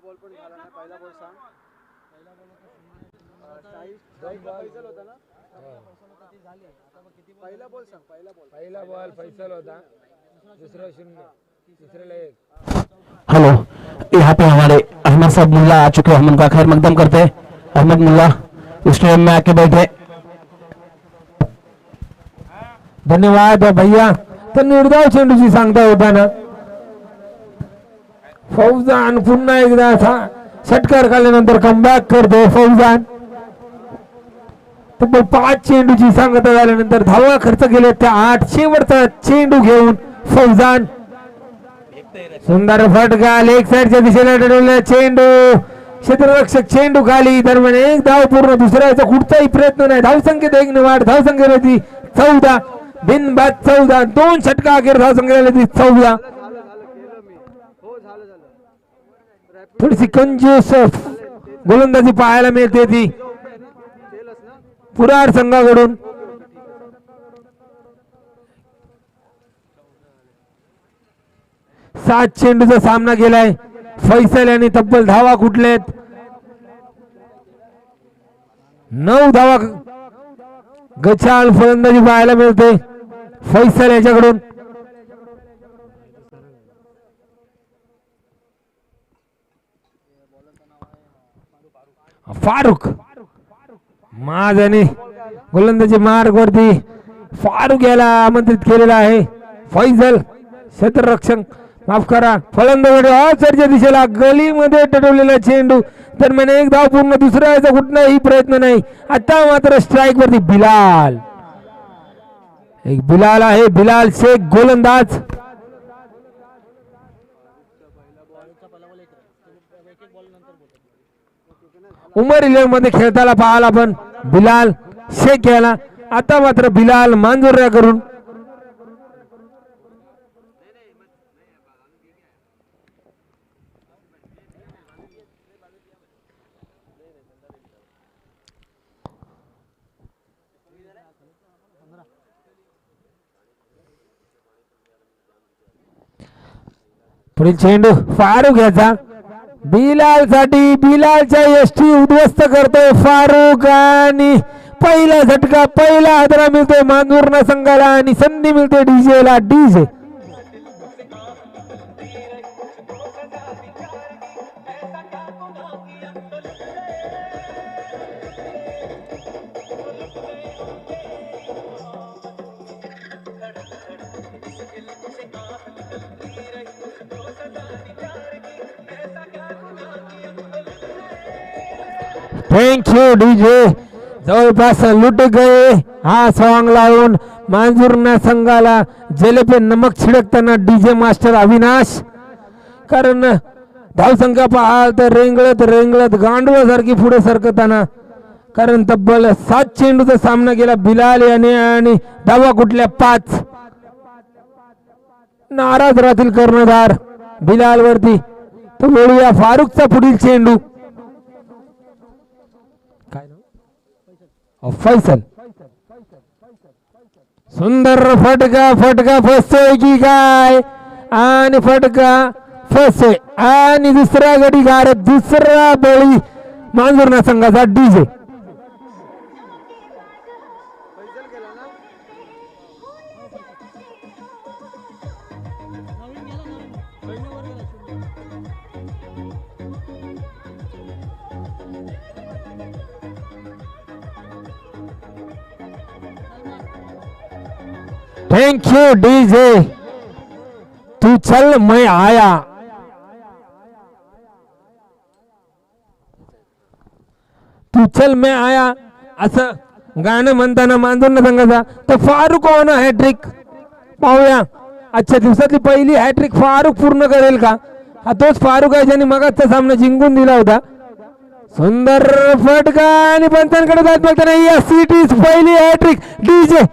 Ball पण झाला नाही. पहिला बॉल सांग. स्ट्राईक फैसल होता ना. पहिला बॉल सांग. पहिला बॉल फैसल होता, दूसरा 0, तीसरे 1. हेलो, यहाँ पे हमारे अहमद साहब मुल्ला आ चुके हैं. हम उनका खैर मकदम करते हैं. अहमद मुल्ला स्टेडियम में आके बैठे. धन्यवाद भैया. तर निर्धाव चेंडूची सांगता होताना फौजान पुन्हा एकदा षटकार खाल्ल्यानंतर कमबॅक करतो फौजान. तब्बल 5 चेंडूची सांगता झाल्यानंतर धावा खर्च केले त्या 8 शेवटचा चेंडू घेऊन फौजान. सुंदर फटका लेग साइडच्या दिशेला ठरवलेला चेंडू. क्षेत्ररक्षक चेंडू खाली. दरम्यान एक धाव पूर्ण. दुसऱ्याचा कुठचाही प्रयत्न नाही. धावसंख्येत 1 ने वाढ. धावसंख्येवरती 14 बिनबाद 14. 2 षटका अखेर धावसंख्येवरती 14. थोडीशी कंजूस गोलंदाजी पाहायला मिळते ती पुरार संघाकडून. 7 चेंडूचा सामना केलाय फैसल यांनी. तब्बल धावा कुठलेत 9 धावा. गचाळ फलंदाजी पाहायला मिळते फैसल याच्याकडून. फारुक महाजनी गोलंदाजी मार्ग वरती फारुक याला आमंत्रित केलेला आहे. फैसल क्षेत्ररक्षक माफ करा फलंदाज ऑफसाइडच्या दिशेला गलीमध्ये टटवलेला चेंडू. दरम्यान एक धाव पूर्ण. दुसऱ्याचा कुठलाही प्रयत्न नाही. आता मात्र स्ट्राईक वरती बिलाल. एक बिलाल आहे. बिलाल शेख गोलंदाज. उमर इलेव्हन मध्ये खेळताना पाहाल आपण बिलाल शेख याला. आता मात्र बिलाल मांजोर्या करून पुढील चेंडू फारुक याचा. बिलाल साठी बिलालच्या यष्टी उद्ध्वस्त करतोय फारुक. आणि पहिला झटका पहिला हादरा मिळतोय मांजूर्णा संघाला आणि संधी मिळते डीजे ला. DJ thank you DJ. जवळपास लुट गए हा सॉंग लावून मांजूर्णा संघाला जलेपे नमक छिडकताना डीजे मास्टर अविनाश. कारण धावसंख्या पाहाल तर रेंगळत रेंगळत गांडवासारखी पुढे सरकताना. कारण तब्बल 7 चेंडूचा सामना केला बिलाल याने आणि धावा कुठल्या 5. नाराज राहतील कर्णधार बिलाल वरती. तो बोलूया फारुकचा पुढील चेंडू. फैसल सुंदर फटका. फटका फसतोय की काय. आणि फटका फसतोय आणि दुसरा गडी गार. दुसरा बळी मांजूर्णा संघाचा डीजे. Thank you DJ. तू चल मैं आया. तू चल मैं आया असं गाणं म्हणताना मांजूर्णा संघाचा तर फारुक होणं हॅट्रिक पाहूया. आजच्या दिवसातली पहिली हॅट्रिक फारुक पूर्ण करेल का. हा तोच फारुक आहे ज्याने मगाचा सामना जिंकून दिला होता. सुंदर फटका आणि पंचांकडे जात बघताना या सिटीज पहिली हॅट्रिक डीजे.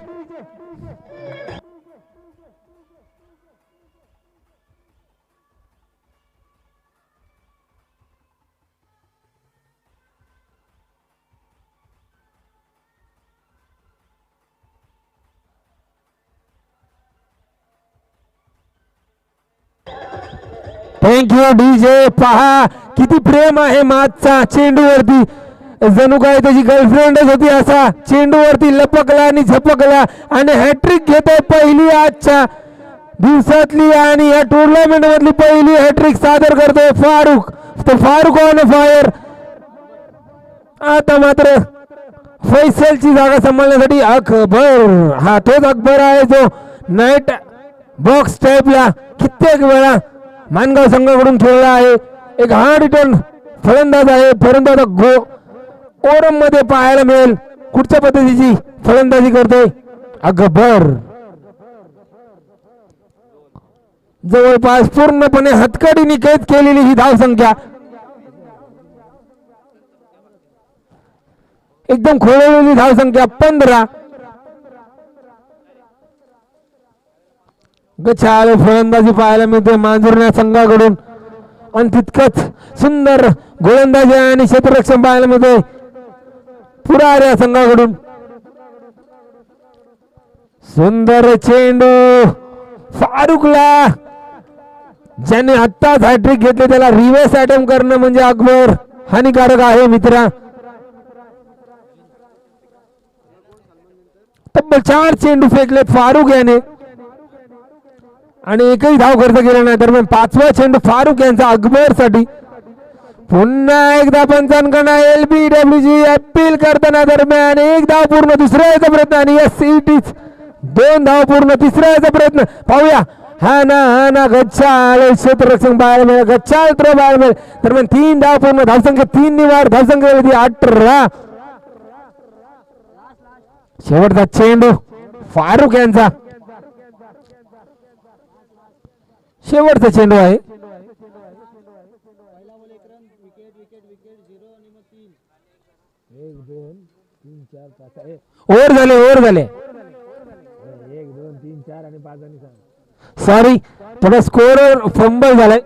Thank you DJ. पहा किती प्रेम आहे मातचा चेंडूवरती, जणू काय त्याची गर्लफ्रेंडच होती असा. चेंडूवरती लपकला आणि झपकला आणि हॅट्रिक घेतोय पहिली आजच्या दिवसातली आणि या टुर्नामेंट मधली पहिली हॅट्रिक सादर करतोय फारुक. तो फारुक ऑन फायर. आता मात्र फैसलची जागा सांभाळण्यासाठी अकबर, हा तोच अकबर आहे जो नाईट बॉक्स टाइपला कित्येक वेळा मानगाव संघाकडून खेळला आहे. एक हार्ड रिटर्न फलंदाज आहे, परंतु आता ओरम मध्ये पाहायला मिळेल कुठच्या पद्धतीची फलंदाजी करतोय अकबर. जवळपास पूर्णपणे हतकडी कैद केलेली ही धावसंख्या, एकदम खोळलेली धावसंख्या 15. गचाळ फलंदाजी पाहायला मिळते मांजुर्ण्या संघाकडून आणि तितकंच सुंदर गोलंदाजी आणि क्षेत्ररक्षण पाहायला मिळते पुरार या संघाकडून. सुंदर चेंडू फारुकला, ज्याने आत्ताच हॅट्रिक घेतले त्याला रिव्हर्स अटेम्प्ट करणं म्हणजे अकबर हानिकारक आहे मित्रा. तब्बल 4 चेंडू फेकले फारुक याने आणि एकही धाव खर्च केला नाही. दरम्यान 5वा चेंडू फारुक यांचा अकबर साठी. पुन्हा एकदा पंचांकडून LBWG अपील करताना दरम्यान एक धाव पूर्ण, दुसऱ्या याचा प्रयत्न आणि यस इट इज 2 धाव पूर्ण, तिसऱ्या याचा प्रयत्न पाहूया. हा ना गच्चाळ क्षेत्ररक्षण पाहायला मिळेल, गच्चाळ थ्रो पाहायला मिळेल. दरम्यान 3 धाव पूर्ण, धावसंख्या 3 ने वाढ, धावसंख्या 18. शेवटचा चेंडू फारुक यांचा, शेवटचा चेंडू आहे. ओव्हर झाले 1 2 3 4 आणि 5 आणि 6. सॉरी, थोडा स्कोर फंबल झालाय.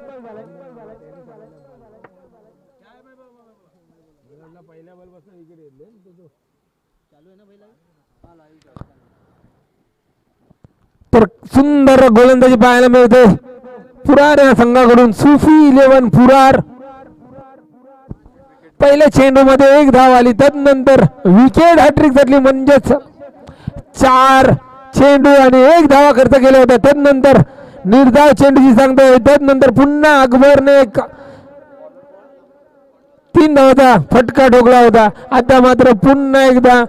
तर सुंदर गोलंदाजी पाहायला मिळते पुरार या संघाकडून. सुफी 11 पुरार. पहिल्या चेंडू मध्ये 1 धाव आली, तदनंतर विकेट हॅट्रिक झाली म्हणजेच 4 चेंडू आणि 1 धावा खर्च केल्या होत्या. तदनंतर निर्धाव चेंडूची सांगतोय, तदनंतर पुन्हा अकबरने 3 धावाचा फटका ठोकला होता. आता मात्र पुन्हा एकदा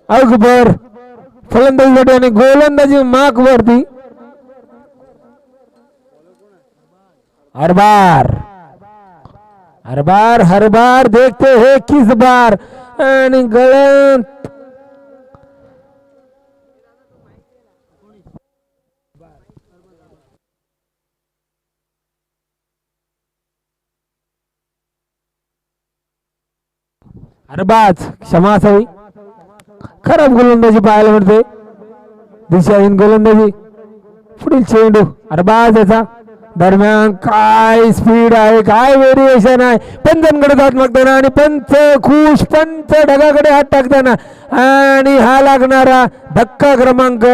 अकबर फलंदाजीसाठी आणि गोलंदाजी मार्क वरती. हर बार देखते हैं किस बार आणि गलत अरबाज क्षमा असावी. खराब गोलंदाजी पाहायला मिळते, दिशाहीन गोलंदाजी. पुढील चेंडू अरबाज याचा. दरम्यान काय स्पीड आहे, काय व्हेरिएशन आहे. पंचांकडे जात मागताना आणि पंच खुश, पंच ढगाकडे हात टाकताना आणि हा लागणारा धक्का क्रमांक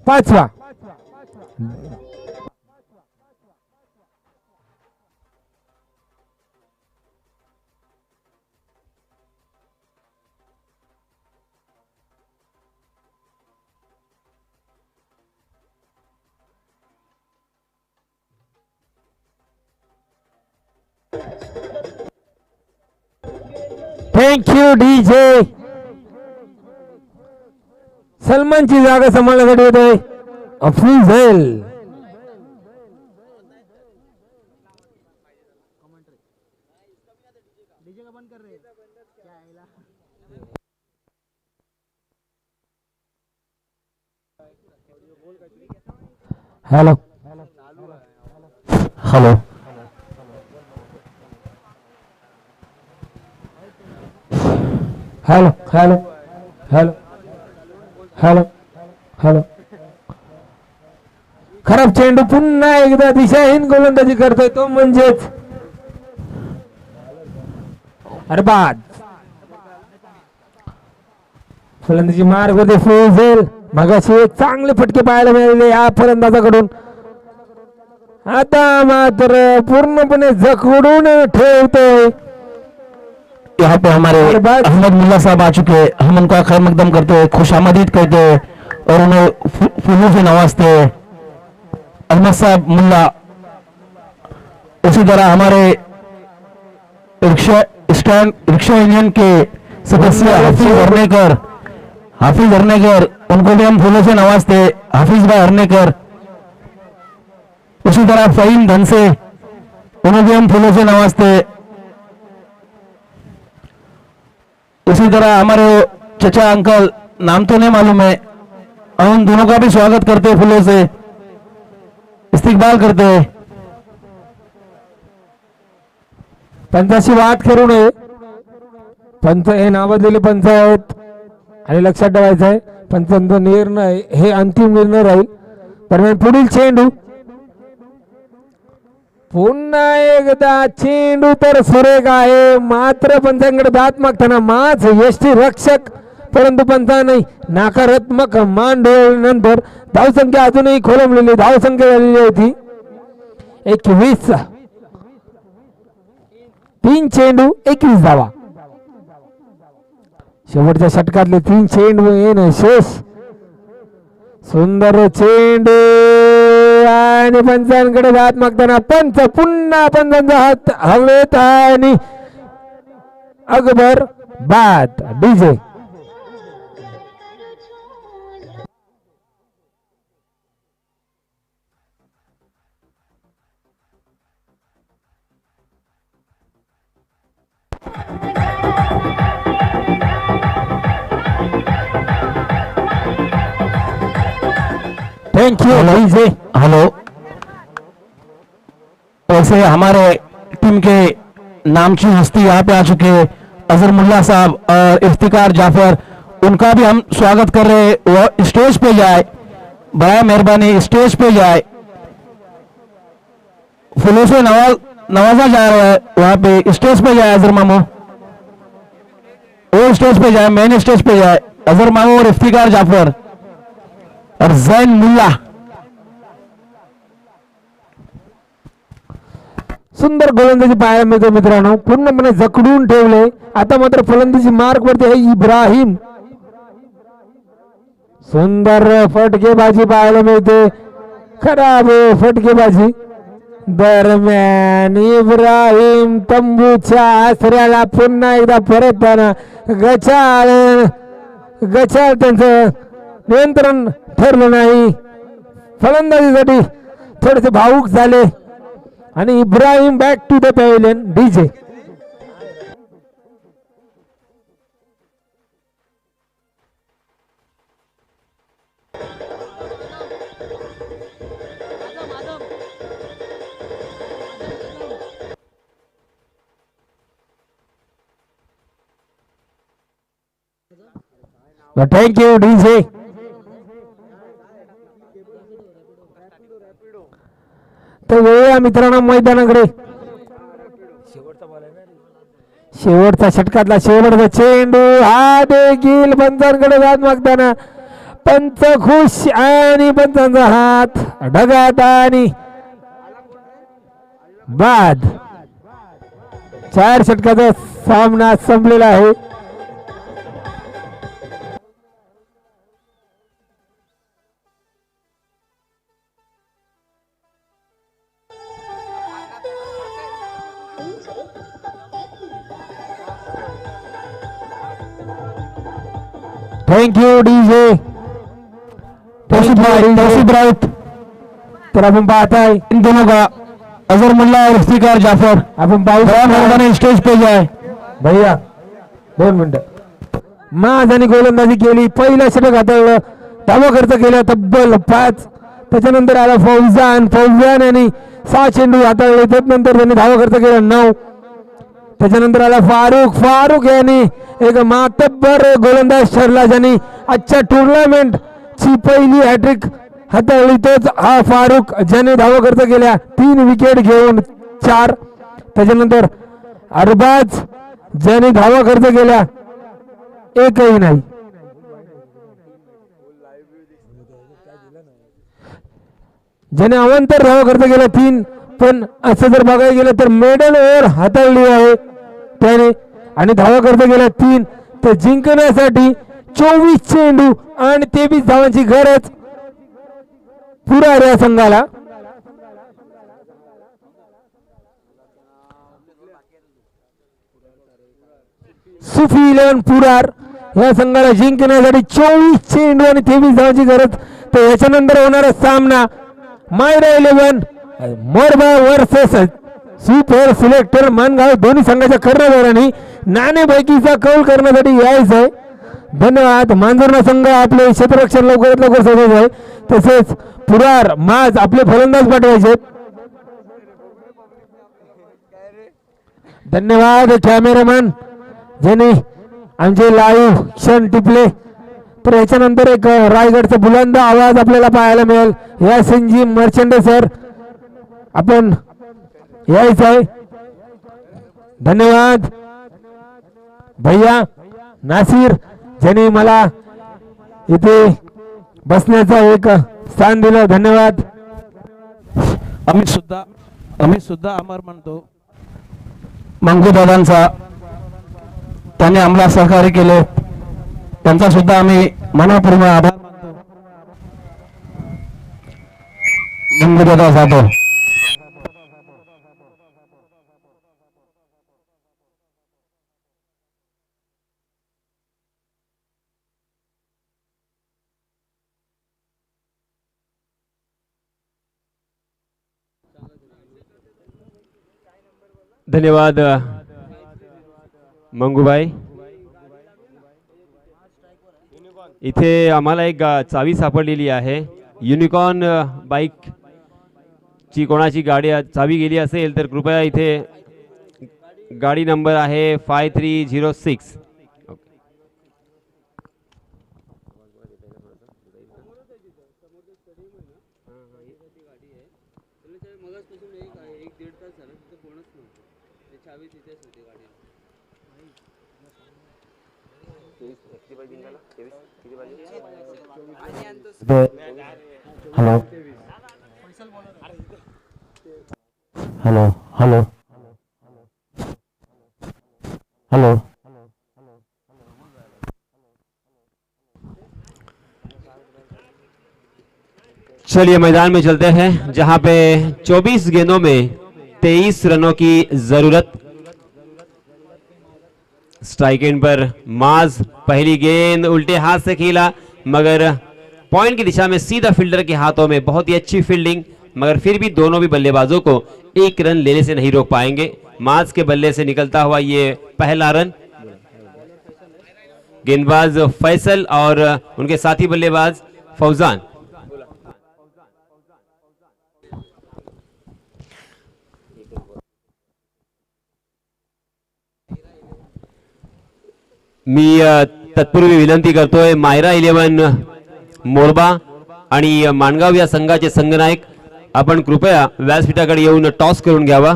5वा. Thank you DJ. सलमानची जागा सांभाळण्यासाठी येतोय Afzal. Hello hello hello hello hello hello hello. खराब चेंडू, पुन्हा एकदा दिशाहीन गोलंदाजी करतोय तो म्हणजेच अरबाज. फलंदाजी मार्ग वरती फैजल. मगाशी एक चांगले फटके पाहायला मिळालेले या फलंदाजाकडून. आता मात्र पूर्णपणे जखडून ठेवतोय. यहाँ पे हमारे अहमद मुल्ला साहब आ चुके हैं. हम उनका खैर मकदम करते हैं, खुशामदीद कहते हैं और उन्हें फूलों से नवाजते हैं. अहमद साहब मुल्ला. उसी तरह हमारे रिक्शा यूनियन के सदस्य हाफिज हरनेकर, उनको भी हम फूलों से नवाजते हैं. हाफिज भाई हरनेकर. उसी तरह फहीम धन से, उन्हें भी हम फूलों से नवाजते हैं. उसी तरह हमारे चचा अंकल, नाम तो नहीं मालूम है, हम उन दोनों का भी स्वागत करते हैं, फूलों से इस्तिकबाल करते हैं. पंचाशी वाद करू नये. पंच हे नावाजलेले पंच आहेत आणि लक्षात ठेवायचं आहे पंचांचा निर्णय हे अंतिम निर्णय राहील. दरम्यान पुढील चेंडू. पुन्हा एकदा चेंडू तर सुरेख आहे, मात्र पंचांकडे दात मागताना माच यष्टी रक्षक, परंतु पंचा नाही. नकारात्मक मान डोळल्यानंतर धावसंख्या अजूनही खोलंबलेली. धावसंख्या झालेली होती 21. 3 चेंडू 21 धावा. शेवटच्या षटकातले 3 चेंडू येणं शेष. सुंदर चेंडू आणि पंचांकडे दात मागताना पंच पुन्हा पंचांचा हात हवेत आणि अकबर बाद. DJ. Thank you DJ. Hello. वैसे हमारे टीम के नामची हस्ती यहाँ पे आ चुके हैं, अजहर मुल्ला साहब और इफ्तिकार जाफर. उनका भी हम स्वागत कर रहे हैं. वो स्टेज पे जाए, बड़ा मेहरबानी स्टेज पे जाए. फूलों से नवाजा जा रहा है, वहाँ पे स्टेज पे जाए अजहर मामू. वो स्टेज पे जाए, मेन स्टेज पे जाए. अजहर मामू और इफ्तिकार जाफर और जैन मुल्ला. सुंदर गोलंदाजी पाहायला मिळते मित्रांनो. पूर्णपणे जखडून ठेवले. आता मात्र फलंदाजी मार्ग वरती आहे इब्राहिम. सुंदर फटकेबाजी पाहायला मिळते. खराब फटकेबाजी. दरम्यान इब्राहिम तंबूच्या आसऱ्याला पुन्हा एकदा परतताना गचाळ त्यांचं नियंत्रण ठरलं नाही. फलंदाजीसाठी थोडेसे भावुक झाले आणि Ibrahim back to the pavilion. DJ. Thank you DJ. तर वळूया मित्रांनो मैदानाकडे. शेवटचा षटकातला शेवटचा चेंडू हा देखील पंचांकडे जात मागताना पंच खुश आणि पंचांचा हात ढगात आणि बाद. 4 षटकाचा सामना संपलेला आहे. Thank you DJ. Tausif Raut. तर आपण पाहताय इन दोनों का अजहर मुल्ला और इफ्तिकार जाफर. आपण पाहू मेहरबानी स्टेज पे जाए. भैया 2 मिनिटं. माझ्याने गोलंदाजी केली. पहिलं षटक हाताळलं. धावा खर्च केला तब्बल 5. त्याच्यानंतर आला फौजान यांनी 6 चेंडू हाताळले. त्यानंतर त्यांनी धावा खर्च केला 9. त्याच्यानंतर आला फारुक यांनी एक मातब्बर गोलंदाज ठरला, ज्यांनी आजच्या टुर्नामेंट ची पहिली हॅट्रिक हाताळली. तोच हा फारुक, ज्याने धावा खर्च केल्या 3 विकेट घेऊन 4. त्याच्यानंतर अरबाज, ज्याने धावा खर्च केल्या 1ही नाही. ज्याने अवांतर धावा करता गेला 3, पण असं जर बघायला गेलं तर मेडल ओव्हर हाताळली आहे त्याने आणि धावा करता गेला 3. तर जिंकण्यासाठी 24 चेंडू आणि 23 धावांची गरज पुरार या संघाला. सुफी 11 पुरार या संघाला जिंकण्यासाठी 24 चेंडू आणि 23 धावांची गरज. तर याच्यानंतर होणारा सामना Mayra 11 Morba versus super selector Mangaon. दोन्ही संघाच्या कर्णधारांनी नाणेफेकीचा कौल करण्यासाठी यायचं आहे. धन्यवाद. मांजरना संघ आपले क्षेत्ररक्षण लवकरात लवकर सोडत आहे. तसेच पुरार माज आपले फलंदाज पाठवायचे. धन्यवाद कॅमेरामॅन ज्यांनी आमचे लाईव्ह क्षण टिपले. तर याच्यानंतर एक रायगडचा बुलंद आवाज आपल्याला पाहायला मिळेल. या संजी मर्चंडे सर आपण यायचं आहे. धन्यवाद भैया नासिर ज्यांनी मला इथे बसण्याचा एक स्थान दिलं. धन्यवाद. आम्ही सुद्धा आभार मानतो मंगू दादांचा. त्यांनी आम्हाला सहकार्य केले त्यांचा सुद्धा आम्ही मनापूर्वक आभार मानतो. मंगू दादा जाधव. धन्यवाद मंगूबाई. इथे आम्हाला एक चावी सापडलेली आहे. युनिकॉर्न बाईक ची कोणाची गाडी चावी गेली असेल तर कृपया इथे गाडी नंबर आहे 5306. Hello hello hello hello. चलिए मैदान में चलते हैं जहां पे 24 गेंदों में 23 रनों की जरूरत. स्ट्राइक एंड पर माज पहली गेंद उल्टे हाथ से खेला मगर पॉइंट की दिशा में सीधा फील्डर के हाथों में. बहुत ही अच्छी फील्डिंग मगर फिर भी दोनों भी बल्लेबाजों को एक रन लेने से नहीं रोक पाएंगे. माज के बल्ले से निकलता हुआ ये पहला रन. गेंदबाज फैसल और उनके साथी बल्लेबाज फौजान. मी तत्पूर्वी विनंती करतोय मायरा 11 मोरबा आणि माणगाव या संघाचे संघनायक आपण कृपया व्यासपीठाकडे येऊन टॉस करून घ्यावा.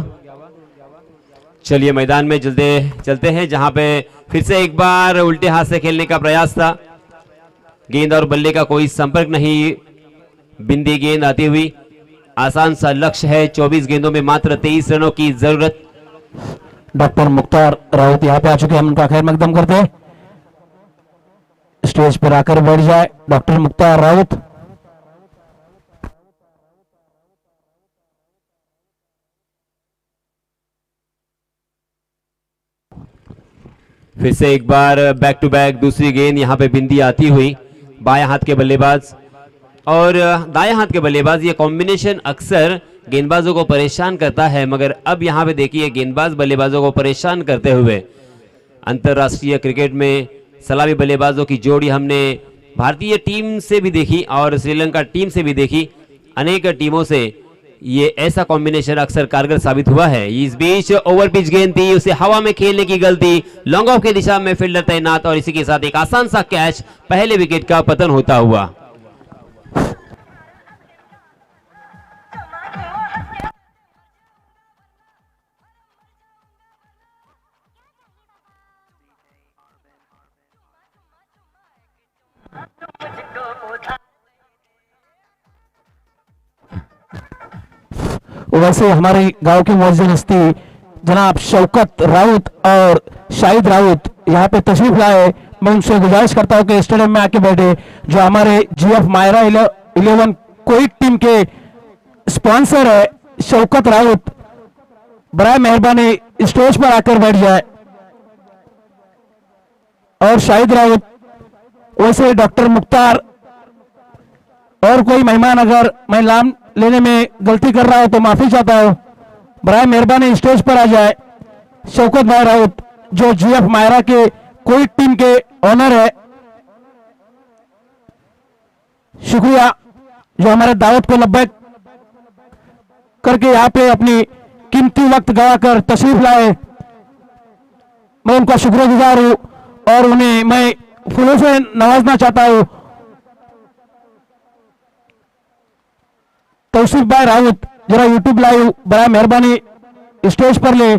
चलिए मैदान में चलते हैं जहां पे फिर से एक बार उल्टे हाथ से खेलने का प्रयास था. गेंद और बल्ले का कोई संपर्क नहीं. बिंदी गेंद आती हुई. आसान सा लक्ष्य है. 24 गेंदों में मात्र 23 रनों की जरूरत. डॉक्टर मुख्तार राउत यहाँ पे आ चुके हैं. हम उनका खैर मकदम करते हैं. स्टेज पर आकर बैठ जाए डॉक्टर मुख्तार राउत. फिर से एक बार बैक टू बैक दूसरी गेंद यहां पे बिंदी आती हुई. बाएं हाथ के बल्लेबाज और दाएं हाथ के बल्लेबाज ये कॉम्बिनेशन अक्सर गेंदबाजों को परेशान करता है मगर अब यहां पे देखिए गेंदबाज बल्लेबाजों को परेशान करते हुए अंतर्राष्ट्रीय क्रिकेट में सलामी बल्लेबाजों की जोड़ी हमने भारतीय टीम से भी देखी और श्रीलंका टीम से भी देखी. अनेक टीमों से ये ऐसा कॉम्बिनेशन अक्सर कारगर साबित हुआ है. इस बीच ओवर पिच गेंद थी उसे हवा में खेलने की गलती. लॉन्ग ऑफ की दिशा में फील्डर तैनात और इसी के साथ एक आसान सा कैच. पहले विकेट का पतन होता हुआ. वैसे हमारे गांव के मुअज्जिन हस्ती जनाब शौकत राउत और शाहिद राउत यहाँ पे तशरीफ लाए। मैं उनसे गुजारिश करता हूँ कि स्टेडियम में आके बैठे। जो हमारे GF मायरा 11 कोइट टीम के स्पॉन्सर है शौकत राउत, बराए मेहरबानी स्टेज पर आकर बैठ जाए। और शाहिद राउत, वैसे डॉक्टर मुख्तार और कोई मेहमान, अगर मैं नाम लेने में गलती कर रहा हूं तो माफी चाहता हूं, बराए मेहरबानी स्टेज पर आ जाए। शौकत भाई राउत जो GF मायरा के कोई टीम के ऑनर है, शुक्रिया जो हमारे दावत को लब्बैक करके यहाँ पे अपनी कीमती वक्त गवाकर तशरीफ लाए। मैं उनका शुक्रगुजार हूं और उन्हें मैं फूलों से नवाजना चाहता हूं। तौसीफ भाई राउत जरा यूट्यूब लाइव बड़ा मेहरबानी स्टेज पर ले।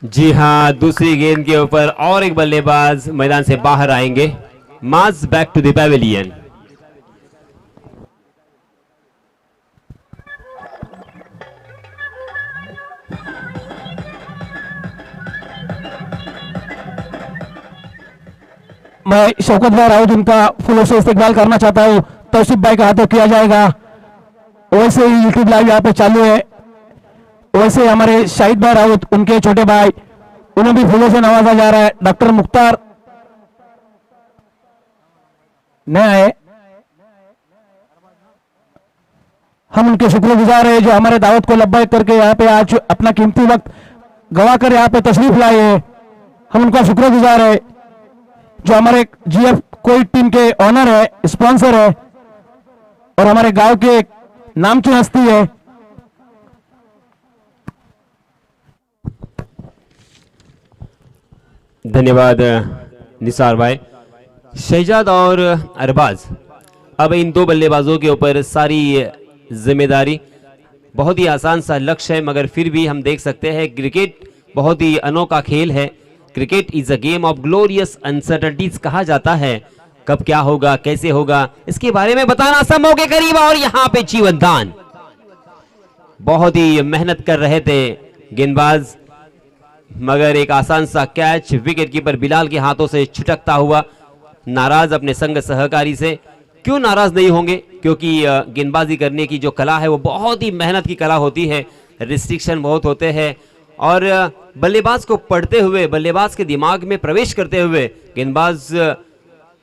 जी हाँ, दूसरी गेंद के ऊपर और एक बल्लेबाज मैदान से बाहर आएंगे। मास बैक टू द पैवेलियन। मैं शौकत भाई राउत उनका फूलों से इस्तेकबाल करना चाहता हूं। तौसीफ भाई का हाथों किया जाएगा। वैसे ही यूट्यूब लाइव यहाँ पे चालू है। वैसे हमारे शाहिद भाई राउत उनके छोटे भाई, उन्हें भी फूलों से नवाजा जा रहा है। डॉक्टर मुख्तार न आए, हम उनके शुक्रगुजार हैं जो हमारे दावत को लब्बैक करके यहाँ पे आज अपना कीमती वक्त गवा कर यहाँ पे तशरीफ लाए हैं। हम उनका शुक्रगुजार है जो हमारे GF कोई टीम के ऑनर है, स्पॉन्सर है और हमारे गांव के नामचीन हस्ती है। धन्यवाद निसार भाई। शहजाद और अरबाज, अब इन दो बल्लेबाजों के ऊपर सारी जिम्मेदारी। बहुत ही आसान सा लक्ष्य है, मगर फिर भी हम देख सकते हैं क्रिकेट बहुत ही अनोखा खेल है। Cricket is a game of glorious uncertainties कहा जाता है। कब क्या होगा, कैसे होगा, इसके बारे में बताना असंभव के करीब। और यहाँ पे जीवन दान, बहुत ही मेहनत कर रहे थे गेंदबाज, मगर एक आसान सा कैच विकेटकीपर बिलाल के हाथों से छिटकता हुआ। नाराज अपने संग सहकारी से। क्यों नाराज नहीं होंगे, क्योंकि गेंदबाजी करने की जो कला है वो बहुत ही मेहनत की कला होती है। रिस्ट्रिक्शन बहुत होते हैं और बल्लेबाज को पढ़ते हुए, बल्लेबाज के दिमाग में प्रवेश करते हुए गेंदबाज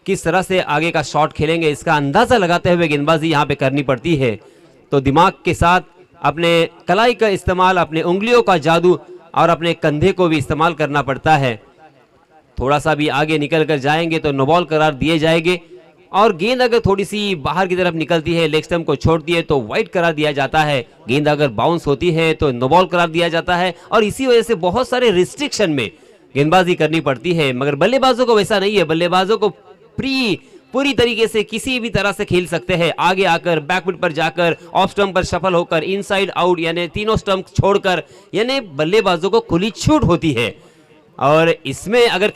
किस तरह से आगे का शॉट खेलेंगे इसका अंदाजा लगाते हुए गेंदबाजी यहाँ पे करनी पड़ती है। तो दिमाग के साथ अपने कलाई का इस्तेमाल, अपने उंगलियों का जादू और अपने कंधे को भी इस्तेमाल करना पड़ता है। थोड़ा सा भी आगे निकल कर जाएंगे तो नो बॉल करार दिए जाएंगे और गेंद अगर थोड़ी सी बाहर की तरफ निकलती है, लेग स्टंप को छोड़ती है तो वाइड करार दिया जाता है। गेंद अगर बाउंस होती है तो नो बॉल करार दिया जाता है और इसी वजह से बहुत सारे रिस्ट्रिक्शन में गेंदबाजी करनी पड़ती है। मगर बल्लेबाजों को वैसा नहीं है। बल्लेबाजों को पूरी तरीके से किसी भी तरह से खेल सकते हैं। आगे आकर, बैकफुट पर जाकर, ऑफ स्टंप पर सफल होकर, इनसाइड आउट यानी तीनों स्टंप छोड़कर, यानी बल्लेबाजों को खुली छूट होती है। और इसमें अगर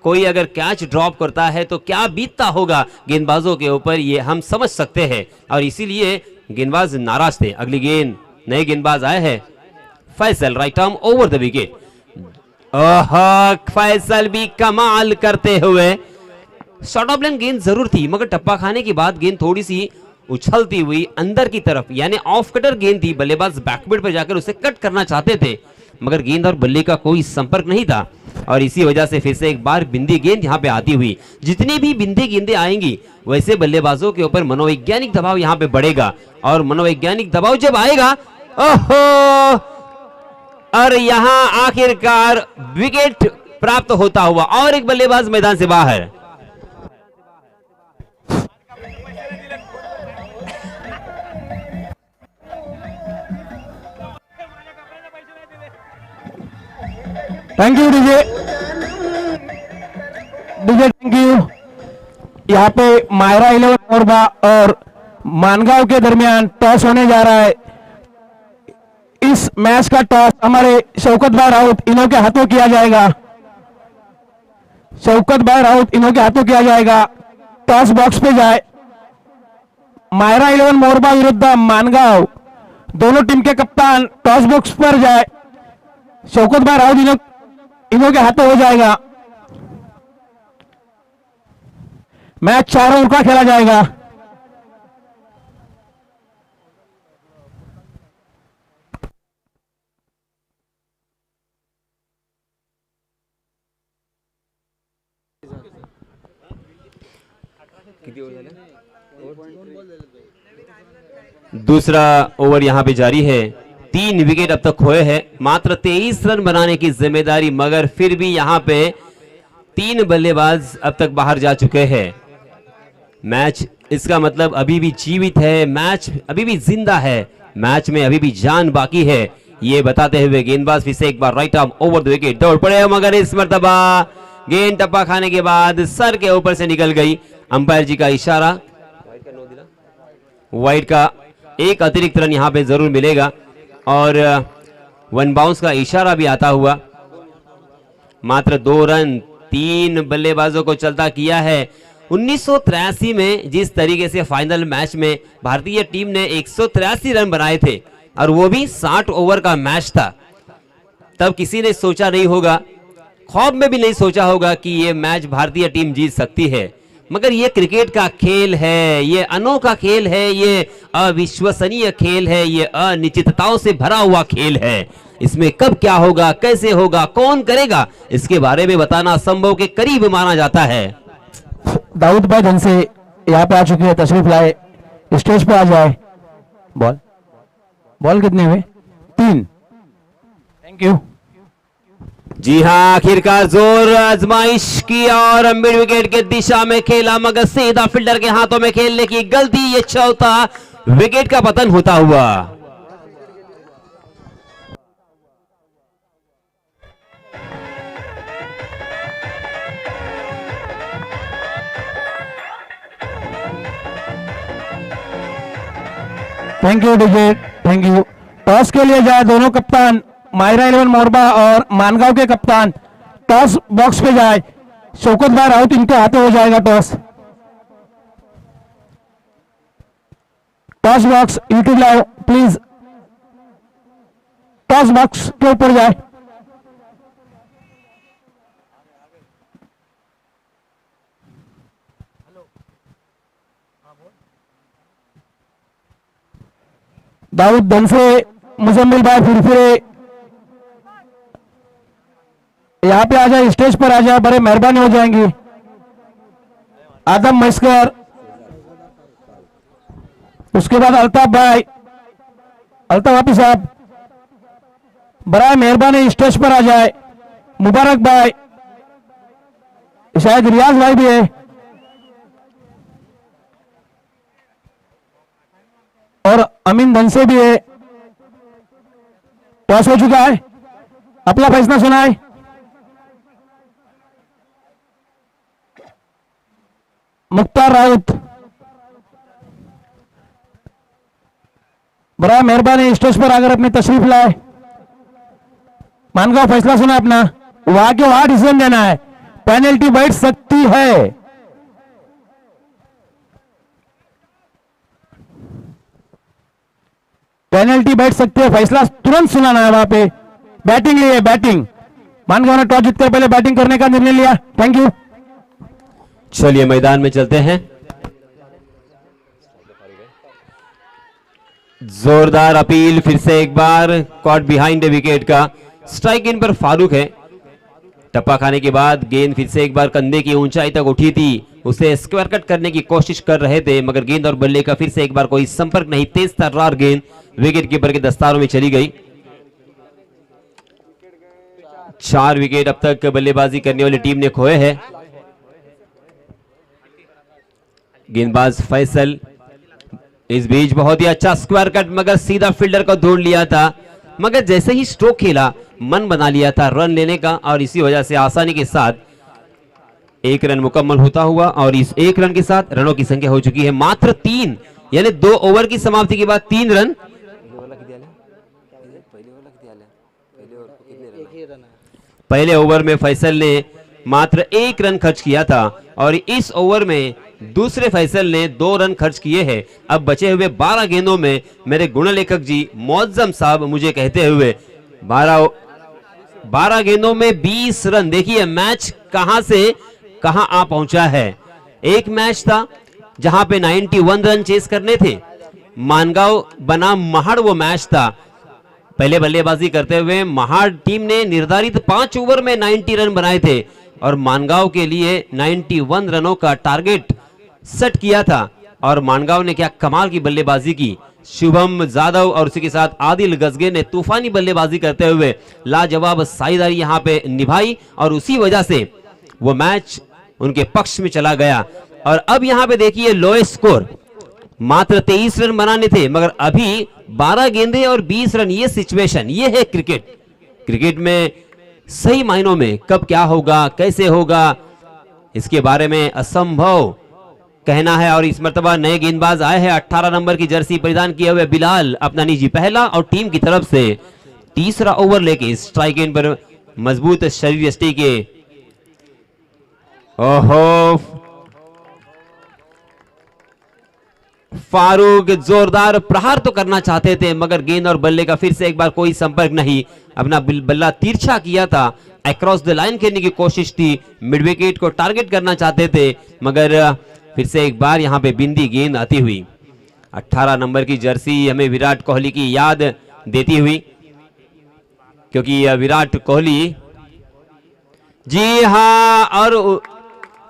कोई अगर कैच ड्रॉप करता है तो क्या बीतता होगा गेंदबाजों के ऊपर, ये हम समझ सकते हैं। और इसीलिए गेंदबाज नाराज थे। अगली गेंद, नए गेंदबाज आए हैं Faisal, right arm over the wicket. Faisal भी कमाल करते हुए, शॉर्ट ऑफ लेन गेंद जरूर थी मगर टप्पा खाने के बाद गेंद थोड़ी सी उछलती हुई अंदर की तरफ, यानी ऑफ कटर गेंद थी। बल्लेबाज बैकवर्ड पर जाकर उसे कट करना चाहते थे मगर गेंद और बल्ले का कोई संपर्क नहीं था और इसी वजह से फिर से एक बार बिंदी गेंद यहां पे आती हुई। जितनी भी बिंदी गेंदें आएंगी वैसे बल्लेबाजों के ऊपर मनोवैज्ञानिक दबाव यहां पे बढ़ेगा और मनोवैज्ञानिक दबाव जब आएगा, ओहो, और यहां आखिरकार विकेट प्राप्त होता हुआ और एक बल्लेबाज मैदान से बाहर। Thank you DJ, thank you. यहाँ पे मायरा 11 मोरबा और मानगांव के दरमियान टॉस होने जा रहा है। इस मैच का टॉस हमारे शौकत भाई राउत इन्हों के हाथों किया जाएगा। शौकत बाहर आउट, इन्हों के हाथों किया जाएगा। टॉस बॉक्स पे जाए। मायरा 11 मोरबा विरुद्ध मानगांव, दोनों टीम के कप्तान टॉस बॉक्स पर जाए। शौकत बाहर आउट, इन्हों के हाथों हो जाएगा। मैच 4 ओवर का खेला जाएगा। दूसरा ओवर यहां पे जारी है। 3 विकेट अब तक खोए हैं, मात्र 23 रन बनाने की जिम्मेदारी, मगर फिर भी यहां पे 3 बल्लेबाज अब तक बाहर जा चुके हैं। मैच इसका मतलब अभी भी जीवित है, मैच अभी भी जिंदा है, मैच में अभी भी जान बाकी है, ये बताते हुए गेंदबाज फिर से एक बार right arm over the wicket दौड़ पड़े, मगर इस मर्तबा गेंद टप्पा खाने के बाद सर के ऊपर से निकल गई। अंपायर जी का इशारा, वाइड का एक अतिरिक्त रन यहां पे जरूर मिलेगा और 1 बाउंस का इशारा भी आता हुआ। मात्र 2 रन 3 बल्लेबाजों को चलता किया है। 1983 में जिस तरीके से फाइनल मैच में भारतीय टीम ने 183 रन बनाए थे और वो भी 60 ओवर का मैच था, तब किसी ने सोचा नहीं होगा, ख्वाब में भी नहीं सोचा होगा कि ये मैच भारतीय टीम जीत सकती है। मगर ये क्रिकेट का खेल है, ये अनोखा खेल है, ये अविश्वसनीय खेल है, ये अनिश्चितताओं से भरा हुआ खेल है। इसमें कब क्या होगा, कैसे होगा, कौन करेगा, इसके बारे में बताना असंभव के करीब माना जाता है। दाऊद भाई धन से यहाँ पे आ चुके हैं, तशरीफ लाए, स्टेज पे आ जाए। बॉल कितने हुए? 3। Thank you. जी हां, आखिरकार जोर आजमाइश की और मिड विकेट के दिशा में खेला, मगर सीधा फील्डर के हाथों में खेलने की गलती, ये चौथा विकेट का पतन होता हुआ। Thank you DJ, thank you. Toss के लिए जाए दोनों कप्तान, मायरा 11 मोरबा और मानगांव के कप्तान टॉस बॉक्स पे जाए। शौकत बाहर आउट, इनके हाथों हो जाएगा टॉस। टॉस बॉक्स यूट्यूब लाओ प्लीज, टॉस बॉक्स के ऊपर जाए। दाऊद दन से मुजम्मिल भाई फिर यहाँ पे आ जाए, स्टेज पर आ जाए, बड़े मेहरबानी हो जाएंगी। आदम मस्कर, उसके बाद अल्ताफ भाई, अल्ताफ हाफिज साहब, बड़ा मेहरबानी स्टेज पर आ जाए। मुबारक भाई, शायद रियाज भाई भी है, और अमीन धन से भी है। टॉस हो चुका है, अपना फैसला सुनाए। मुख्तार राउत, बड़ा मेहरबानी स्टेज पर आकर अपनी तशरीफ लाए। मानगांव फैसला सुना अपना, वहां के वहां डिसीजन देना है, पेनल्टी बैठ सकती है। पेनल्टी बैठ सकती है, फैसला तुरंत सुनाना है। वहां पे बैटिंग लिए, बैटिंग मानगांव ने टॉस जीतकर पहले बैटिंग करने का निर्णय लिया। Thank you. चलिए मैदान में चलते हैं। जोरदार अपील फिर से एक बार, कॉट बिहाइंड विकेट का स्ट्राइक इन पर फारूक है। टप्पा खाने के बाद गेंद फिर से एक बार कंधे की ऊंचाई तक उठी थी, उसे स्क्वायर कट करने की कोशिश कर रहे थे, मगर गेंद और बल्ले का फिर से एक बार कोई संपर्क नहीं। तेज तर्रार गेंद विकेट कीपर के दस्तारों में चली गई। 4 विकेट अब तक बल्लेबाजी करने वाली टीम ने खोए हैं। गेंदबाज फैसल, इस बीच बहुत ही अच्छा स्क्वायर कट, मगर सीधा फील्डर को ढूंढ लिया था, मगर जैसे ही स्ट्रोक खेला मन बना लिया था रन लेने का, और इसी वजह से आसानी के साथ 1 रन मुकम्मल होता हुआ, और इस 1 रन के साथ रनों की संख्या हो चुकी है मात्र 3, यानी 2 ओवर की समाप्ति के बाद 3 रन। पहले ओवर में फैसल ने मात्र 1 रन खर्च किया था और इस ओवर में दूसरे फैसल ने 2 रन खर्च किए हैं। अब बचे हुए 12 गेंदों में मेरे गुणलेखक जी मौजम साहब मुझे कहते हुए 12 गेंदों में 20 रन। देखिए मैच कहां से कहां आ पहुंचा है। एक मैच था जहां पे 91 रन चेस करने थे, मानगांव बनाम महाड़ वो मैच था। पहले बल्लेबाजी करते हुए महाड़ टीम ने निर्धारित 5 ओवर में 90 रन बनाए थे और मानगांव के लिए 91 रनों का टारगेट सेट किया था और मानगांव ने क्या कमाल की बल्लेबाजी की। शुभम जाधव और उसी के साथ आदिल गजगे ने तूफानी बल्लेबाजी करते हुए लाजवाब साझेदारी यहां पे निभाई और उसी वजह से वो मैच उनके पक्ष में चला गया। और अब यहां पे देखिए लोएस्ट स्कोर मात्र 23 रन बनाने थे, मगर अभी 12 गेंदे और 20 रन। ये सिचुएशन, ये है क्रिकेट। क्रिकेट में सही मायनों में कब क्या होगा, कैसे होगा, इसके बारे में असंभव कहना है। और इस मर्तबा नए गेंदबाज आए हैं, 18 नंबर की जर्सी परिधान किए हुए बिलाल अपना निजी पहला और टीम की तरफ से तीसरा ओवर लेके स्ट्राइक एंड पर मजबूत शरीर यष्टि के। ओहो, फारूक जोरदार प्रहार तो करना चाहते थे मगर गेंद और बल्ले का फिर से एक बार कोई संपर्क नहीं। अपना बल्ला तिरछा किया था, अक्रॉस द लाइन खेलने की कोशिश थी, मिड विकेट को टारगेट करना चाहते थे मगर फिर से एक बार यहां पे बिंदी गेंद आती हुई। 18 नंबर की जर्सी हमें विराट कोहली की याद देती हुई, क्योंकि विराट कोहली जी हां, और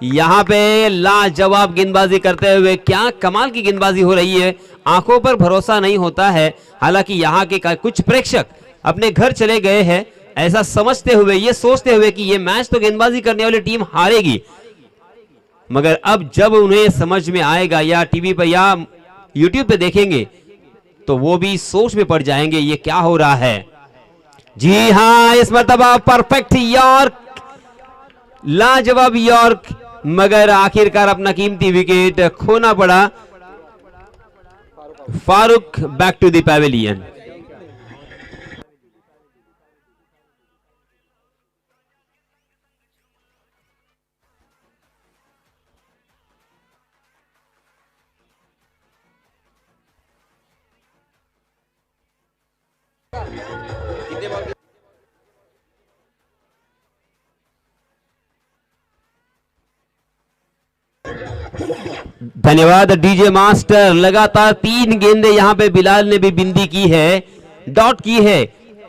यहां पे लाजवाब गेंदबाजी करते हुए क्या कमाल की गेंदबाजी हो रही है। आंखों पर भरोसा नहीं होता है। हालांकि यहां के कुछ प्रेक्षक अपने घर चले गए हैं ऐसा समझते हुए, ये सोचते हुए कि ये मैच तो गेंदबाजी करने वाली टीम हारेगी, मगर अब जब उन्हें समझ में आएगा या टीवी पर या यूट्यूब पे देखेंगे तो वो भी सोच में पड़ जाएंगे ये क्या हो रहा है। जी हां, इस मर्तबा परफेक्ट यॉर्क, लाजवाब यॉर्क, मगर आखिरकार अपना कीमती विकेट खोना पड़ा। Farooq back to the pavilion. धन्यवाद डीजे मास्टर। लगातार 3 गेंदें यहां पे बिलाल ने भी बिंदी की है, डॉट की है।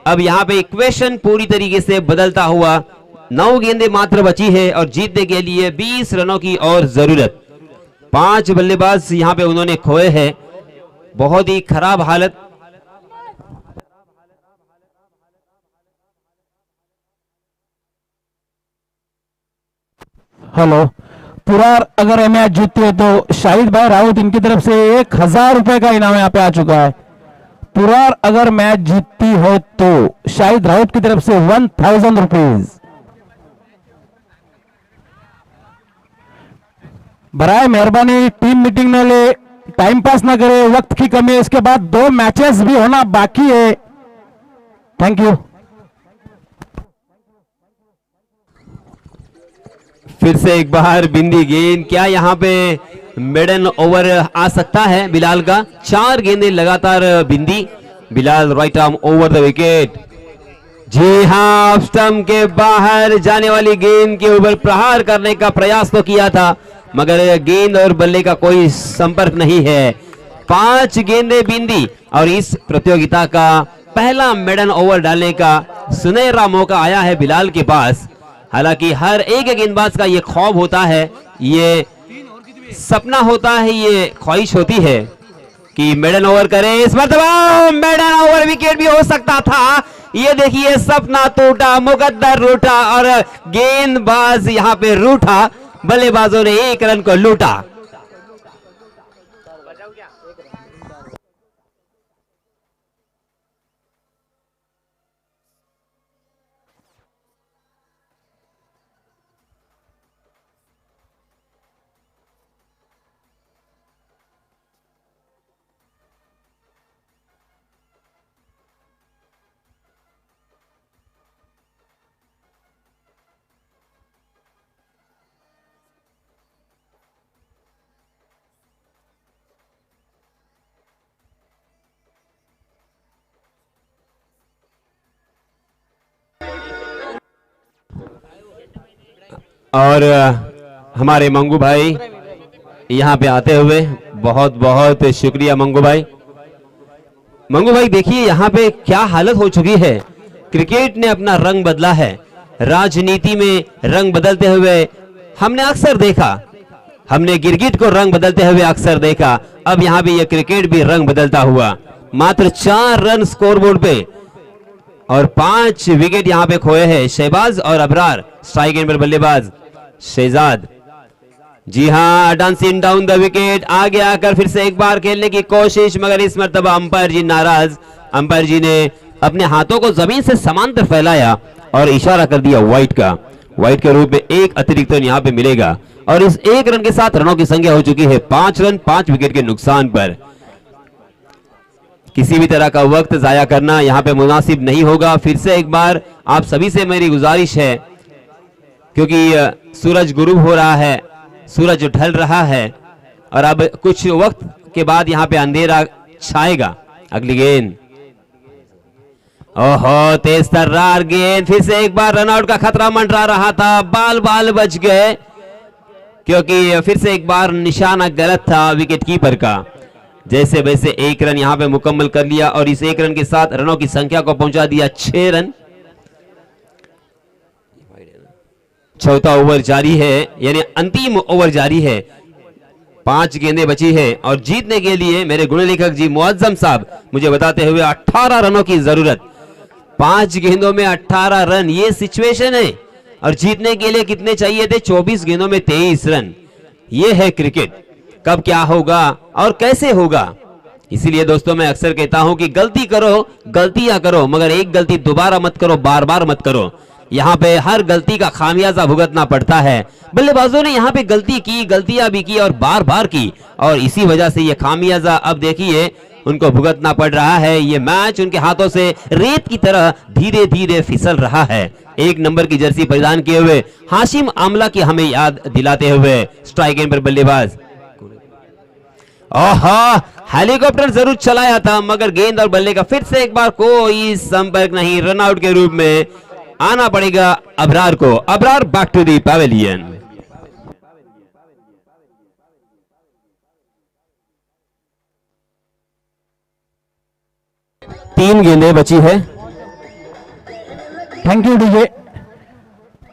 अब यहां पे इक्वेशन पूरी तरीके से बदलता हुआ 9 गेंदें मात्र बची है और जीतने के लिए 20 रनों की और जरूरत। 5 बल्लेबाज यहां पे उन्होंने खोए हैं, बहुत ही खराब हालत। हेलो, पुरार अगर मैच जीतती है तो शाहिद भाई राउत इनकी तरफ से 1000 रुपए का इनाम यहाँ पे आ चुका है। पुरार अगर मैच जीतती है तो शाहिद राउत की तरफ से 1000 रुपीज। बराए मेहरबानी टीम मीटिंग न ले, टाइम पास ना करे, वक्त की कमी है, इसके बाद 2 मैचेस भी होना बाकी है। Thank you. फिर से एक बार बिंदी गेंद, क्या यहां पे मिडन ओवर आ सकता है बिलाल का? 4 गेंदें लगातार बिंदी। Bilal right arm over the wicket. जी हां, ऑफ स्टंप के बाहर जाने वाली गेंद के ऊपर प्रहार करने का प्रयास तो किया था मगर गेंद और बल्ले का कोई संपर्क नहीं है। 5 गेंदें बिंदी और इस प्रतियोगिता का पहला मिडन ओवर डालने का सुनहरा मौका आया है बिलाल के पास। हालांकि हर एक गेंदबाज का ये ख्वाब होता है, ये सपना होता है, ये ख्वाहिश होती है कि मेडन ओवर करे। इस मर्तबा मेडन ओवर विकेट भी हो सकता था। ये देखिए, सपना टूटा, मुकद्दर रूठा और गेंदबाज यहां पे रूठा। बल्लेबाजों ने 1 रन को लूटा। और हमारे मंगू भाई यहाँ पे आते हुए बहुत बहुत शुक्रिया मंगू भाई। मंगू भाई देखिए यहाँ पे क्या हालत हो चुकी है, क्रिकेट ने अपना रंग बदला है, राजनीति में रंग बदलते हुए हमने अक्सर देखा, हमने गिरगिट को रंग बदलते हुए अक्सर देखा, अब यहाँ पे ये क्रिकेट भी रंग बदलता हुआ। मात्र 4 रन स्कोरबोर्ड पे और 5 विकेट यहाँ पे खोए हैं शहबाज और अबरार। स्ट्राइक एंड पर बल्लेबाज शहजाद, जी हाँ, डांसिंग डाउन द विकेट, आगे आकर फिर से एक बार खेलने की कोशिश, मगर इस मर्तबा अंपायर जी नाराज। अंपायर जी ने अपने हाथों को जमीन से समांतर फैलाया और इशारा कर दिया वाइड का। वाइड के रूप में एक अतिरिक्त रन यहाँ पे मिलेगा और इस 1 रन के साथ रनों की संख्या हो चुकी है 5 रन 5 विकेट के नुकसान पर। किसी भी तरह का वक्त जाया करना यहाँ पे मुनासिब नहीं होगा। फिर से एक बार आप सभी से मेरी गुजारिश है, क्योंकि सूरज गुरूब हो रहा है, सूरज ढल रहा है और अब कुछ वक्त के बाद यहाँ पे अंधेरा छाएगा। अगली गेंद, ओहो तेज तर्रार गेंद, फिर से एक बार रनआउट का खतरा मंडरा रहा था, बाल बच गए क्योंकि फिर से एक बार निशाना गलत था विकेट कीपर का। जैसे वैसे 1 रन यहाँ पे मुकम्मल कर लिया और इस 1 रन के साथ रनों की संख्या को पहुंचा दिया 6 रन। चौथा ओवर जारी है, यानी अंतिम ओवर जारी है, 5 गेंदें बची है और जीतने के लिए मेरे गुण लेखक जी मुअज्जम साहब मुझे बताते हुए 18 रनों की जरूरत। 5 गेंदों में 18 रन, ये सिचुएशन है और जीतने के लिए कितने चाहिए थे? 24 गेंदों में 23 रन। ये है क्रिकेट, कब क्या होगा और कैसे होगा। इसीलिए दोस्तों मैं अक्सर कहता हूं कि गलती करो, गलतियां करो, मगर एक गलती दोबारा मत करो, बार बार मत करो। यहाँ पे हर गलती का खामियाजा भुगतना पड़ता है। बल्लेबाजों ने यहाँ पे गलती की, गलतियां भी की और बार बार की और इसी वजह से ये खामियाजा अब देखिए उनको भुगतना पड़ रहा है। ये मैच उनके हाथों से रेत की तरह धीरे धीरे फिसल रहा है। 1 नंबर की जर्सी परिधान किए हुए हाशिम आमला की हमें याद दिलाते हुए स्ट्राइक एंड पर बल्लेबाज। ओह, हेलीकॉप्टर जरूर चलाया था मगर गेंद और बल्ले का फिर से एक बार कोई संपर्क नहीं। रनआउट के रूप में आना पड़ेगा अबरार को। Abrar back to the pavilion. तीन गेंदें बची है। Thank you DJ.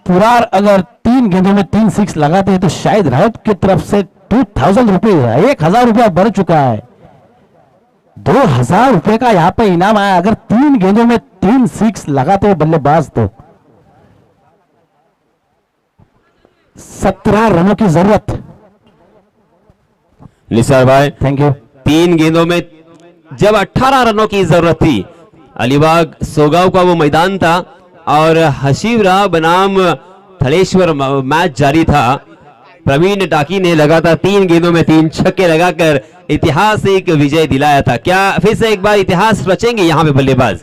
पुरार अगर 3 गेंदों में 3 6 लगाते हैं तो शायद राउत की तरफ से 2000 रुपए, 1000 रुपया बढ़ चुका है। 2000 रुपए का यहाँ पे इनाम आया अगर 3 गेंदों में 3 6 लगाते हो बल्लेबाज तो। 17 रनों की जरूरत। निसार भाई, थैंक यू। 3 गेंदों में जब 18 रनों की जरूरत थी, अलीबाग सोगांव का वो मैदान था और हसीवराव बनाम थलेश्वर मैच जारी था। प्रवीण टाकी ने लगातार 3 गेंदों में 3 छक्के लगाकर ऐतिहासिक विजय दिलाया था। क्या फिर से एक बार इतिहास रचेंगे यहाँ पे बल्लेबाज?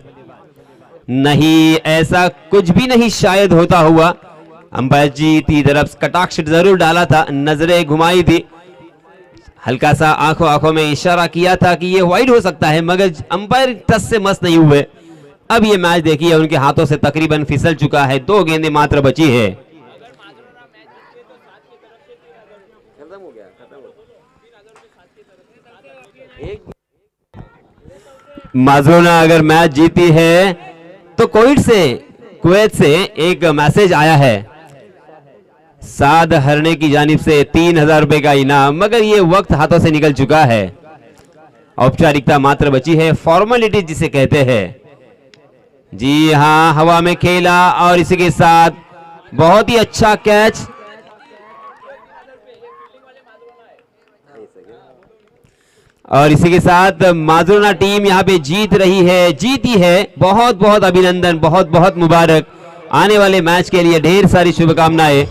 नहीं, ऐसा कुछ भी नहीं शायद होता हुआ। अंपायर जी की तरफ कटाक्ष जरूर डाला था, नजरें घुमाई थी, हल्का सा आंखों में इशारा किया था कि ये वाइड हो सकता है, मगर अंपायर टस से मस नहीं हुए। अब ये मैच देखिए उनके हाथों से तकरीबन फिसल चुका है। 2 गेंदें मात्र बची है। माजरोना अगर मैच जीती है तो कुवैत से एक मैसेज आया है, साद हरने की जानिब से 3000 रुपए का इनाम, मगर ये वक्त हाथों से निकल चुका है। औपचारिकता मात्र बची है, फॉर्मेलिटी जिसे कहते हैं। जी हाँ, हवा में खेला और इसी के साथ बहुत ही अच्छा कैच। और इसी के साथ माजरोना टीम यहाँ पे जीत रही है, जीती है। बहुत बहुत अभिनंदन, बहुत बहुत मुबारक। आने वाले मैच के लिए ढेर सारी शुभकामनाएं।